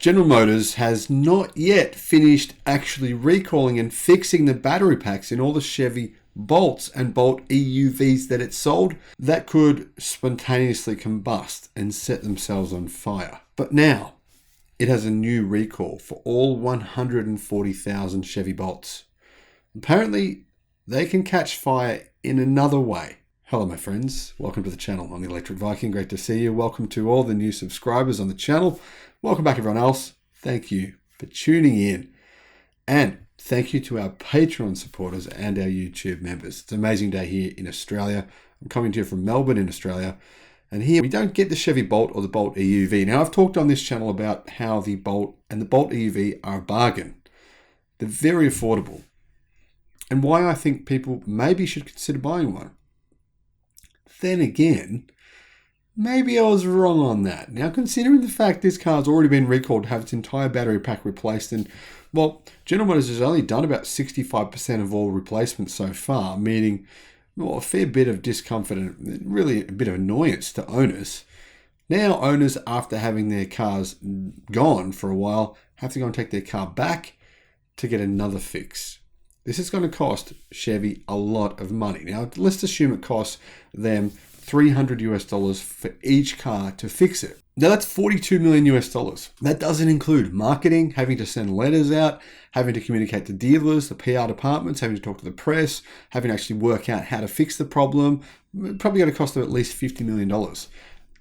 General Motors has not yet finished actually recalling and fixing the battery packs in all the Chevy Bolts and Bolt EUVs that it sold that could spontaneously combust and set themselves on fire. But now it has a new recall for all 140,000 Chevy Bolts. Apparently, they can catch fire in another way. Hello, my friends. Welcome to the channel. I'm the Electric Viking. Great to see you. Welcome to all the new subscribers on the channel. Welcome back, everyone else. Thank you for tuning in. And thank you to our Patreon supporters and our YouTube members. It's an amazing day here in Australia. I'm coming to you from Melbourne in Australia. And here we don't get the Chevy Bolt or the Bolt EUV. Now, I've talked on this channel about how the Bolt and the Bolt EUV are a bargain. They're very affordable. And why I think people maybe should consider buying one. Then again, maybe I was wrong on that. Now, considering the fact this car's already been recalled to have its entire battery pack replaced, and, well, General Motors has only done about 65% of all replacements so far, meaning, well, a fair bit of discomfort and really a bit of annoyance to owners. Now, owners, after having their cars gone for a while, have to go and take their car back to get another fix. This is going to cost Chevy a lot of money. Now, let's assume it costs them $300 for each car to fix it. Now, that's $42 million. That doesn't include marketing, having to send letters out, having to communicate to dealers, the PR departments, having to talk to the press, having to actually work out how to fix the problem. Probably going to cost them at least $50 million.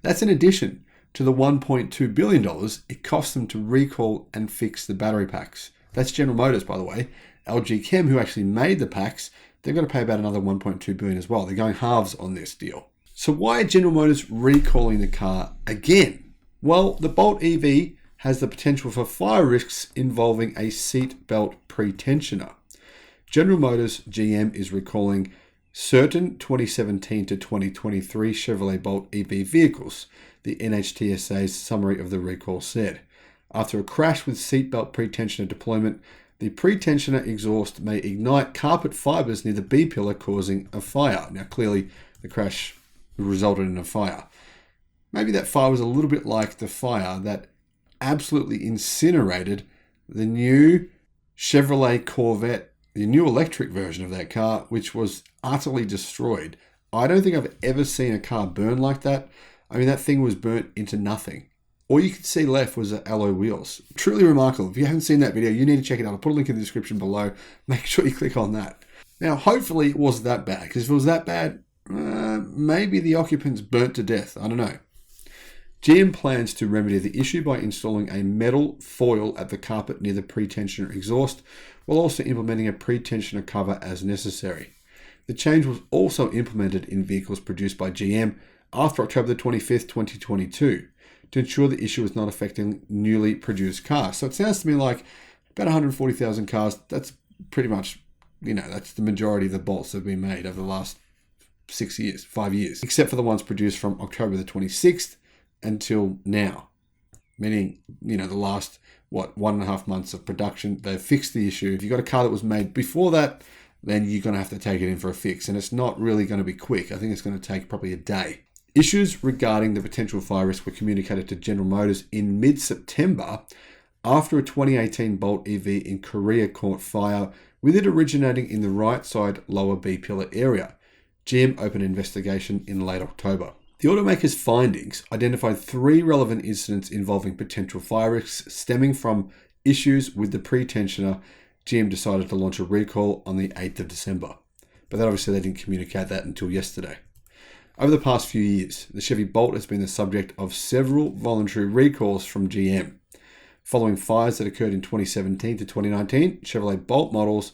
That's in addition to the $1.2 billion it costs them to recall and fix the battery packs. That's General Motors, by the way. LG Chem, who actually made the packs, they've got to pay about another $1.2 billion as well. They're going halves on this deal. So why are General Motors recalling the car again? Well, the Bolt EV has the potential for fire risks involving a seat belt pretensioner. General Motors GM is recalling certain 2017 to 2023 Chevrolet Bolt EV vehicles, the NHTSA's summary of the recall said. After a crash with seatbelt pretensioner deployment, the pretensioner exhaust may ignite carpet fibers near the B-pillar, causing a fire. Now, clearly, the crash resulted in a fire. Maybe that fire was a little bit like the fire that absolutely incinerated the new Chevrolet Corvette, the new electric version of that car, which was utterly destroyed. I don't think I've ever seen a car burn like that. I mean, that thing was burnt into nothing. All you could see left was the alloy wheels. Truly remarkable. If you haven't seen that video, you need to check it out. I'll put a link in the description below. Make sure you click on that. Now, hopefully it wasn't that bad, because if it was that bad, maybe the occupants burnt to death. I don't know. GM plans to remedy the issue by installing a metal foil at the carpet near the pretensioner exhaust, while also implementing a pretensioner cover as necessary. The change was also implemented in vehicles produced by GM after October 25th, 2022. To ensure the issue is not affecting newly produced cars. So it sounds to me like about 140,000 cars, that's pretty much, that's the majority of the Bolts that have been made over the last 5 years, except for the ones produced from October the 26th until now. Meaning, the last, 1.5 months of production, they've fixed the issue. If you've got a car that was made before that, then you're going to have to take it in for a fix. And it's not really going to be quick. I think it's going to take probably a day. Issues regarding the potential fire risk were communicated to General Motors in mid-September after a 2018 Bolt EV in Korea caught fire, with it originating in the right side lower B-pillar area. GM opened an investigation in late October. The automaker's findings identified 3 relevant incidents involving potential fire risks stemming from issues with the pretensioner. GM decided to launch a recall on the 8th of December. But then obviously they didn't communicate that until yesterday. Over the past few years, the Chevy Bolt has been the subject of several voluntary recalls from GM. Following fires that occurred in 2017 to 2019 Chevrolet Bolt models,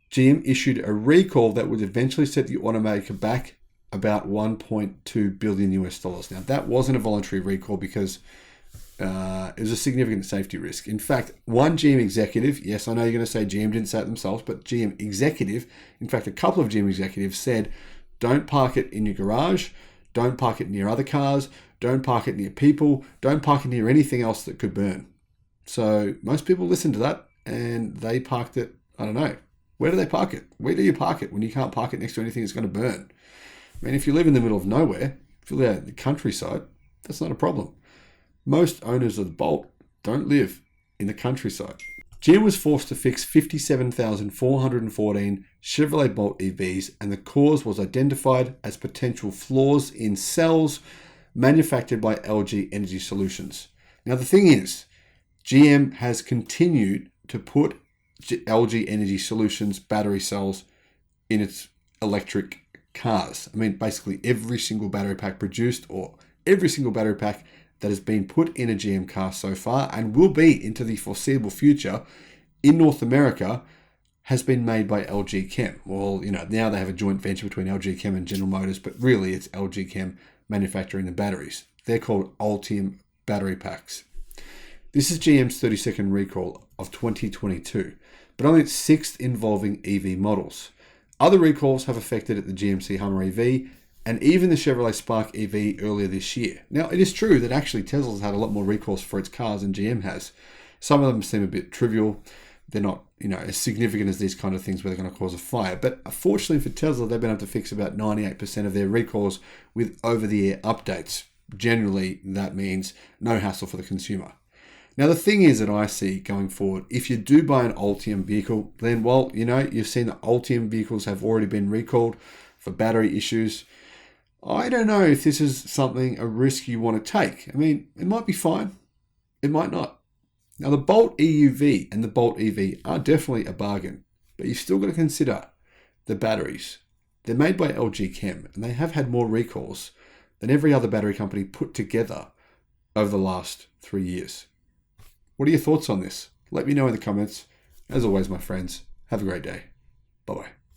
GM issued a recall that would eventually set the automaker back about $1.2 billion. Now, that wasn't a voluntary recall because it was a significant safety risk. In fact, one GM executive, yes, I know you're going to say GM didn't say it themselves, but GM executive, in fact, a couple of GM executives said, don't park it in your garage, don't park it near other cars, don't park it near people, don't park it near anything else that could burn. So most people listened to that and they parked it, I don't know. Where do they park it? Where do you park it when you can't park it next to anything that's going to burn? I mean, if you live in the middle of nowhere, if you live out in the countryside, that's not a problem. Most owners of the Bolt don't live in the countryside. GM was forced to fix 57,414 Chevrolet Bolt EVs, and the cause was identified as potential flaws in cells manufactured by LG Energy Solutions. Now, the thing is, GM has continued to put LG Energy Solutions battery cells in its electric cars. I mean, basically every single battery pack produced, or every single battery pack that has been put in a GM car so far and will be into the foreseeable future in North America, has been made by LG Chem. Well, now they have a joint venture between LG Chem and General Motors, but really it's LG Chem manufacturing the batteries. They're called Ultium battery packs. This is GM's 32nd recall of 2022, but only its 6th involving EV models. Other recalls have affected the GMC Hummer EV and even the Chevrolet Spark EV earlier this year. Now, it is true that actually Tesla's had a lot more recalls for its cars than GM has. Some of them seem a bit trivial. They're not, as significant as these kind of things where they're going to cause a fire. But fortunately for Tesla, they've been able to fix about 98% of their recalls with over-the-air updates. Generally, that means no hassle for the consumer. Now, the thing is that I see going forward, if you do buy an Ultium vehicle, then, well, you've seen that Ultium vehicles have already been recalled for battery issues. I don't know if this is a risk you want to take. I mean, it might be fine. It might not. Now, the Bolt EUV and the Bolt EV are definitely a bargain, but you've still got to consider the batteries. They're made by LG Chem, and they have had more recalls than every other battery company put together over the last 3 years. What are your thoughts on this? Let me know in the comments. As always, my friends, have a great day. Bye-bye.